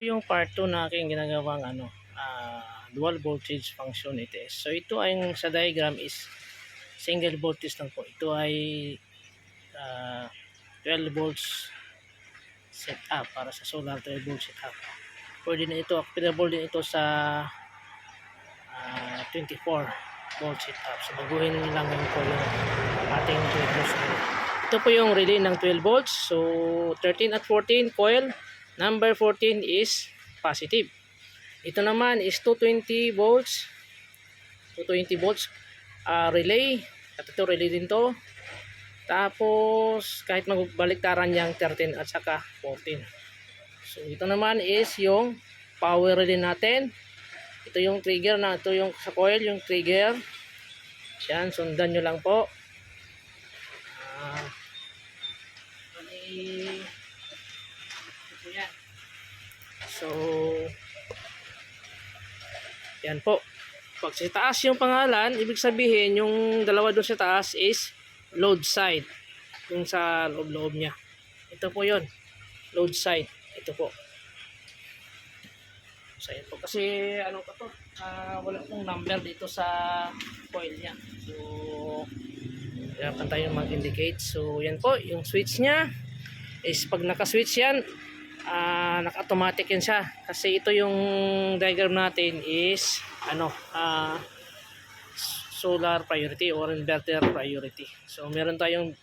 Yung part 2 na aking ginagawang dual voltage function test. So ito ay sa diagram is single voltage lang po. Ito ay 12 volts setup para sa solar 12 volts setup. Pwede na ito, applicable din ito sa 24 volt setup. So baguhin lang yung po yung ating 12 volts. Ito po yung relay ng 12 volts. So 13 at 14 coil. Number 14 is positive. Ito naman is 220 volts. 220 volts relay. At ito relay din to. Tapos kahit magbaliktaran yang 13 at saka 14. So ito naman is yung power relay natin. Ito yung trigger na, ito yung sa coil, yung trigger. Yan, sundan nyo lang po. Ito yan. So yan po. Pag sa taas yung pangalan, ibig sabihin yung dalawa doon sa taas is load side. Yung sa loob-loob niya. Ito po yun. Load side. Ito po. So yan po. Kasi ano pa to? Wala pong number dito sa coil niya. So hirapan tayo mag-indicate. So yan po. Yung switch niya is pag naka-switch yan, naka-automatic yan siya. Kasi ito yung diagram natin is solar priority or inverter priority. So meron tayong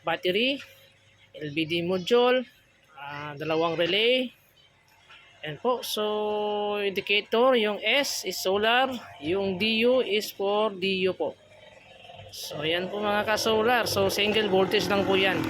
battery, LVD module, dalawang relay. Yan po. So indicator, yung S is solar, yung DU is for DU po. So yan po mga ka-solar. So single voltage lang po yan.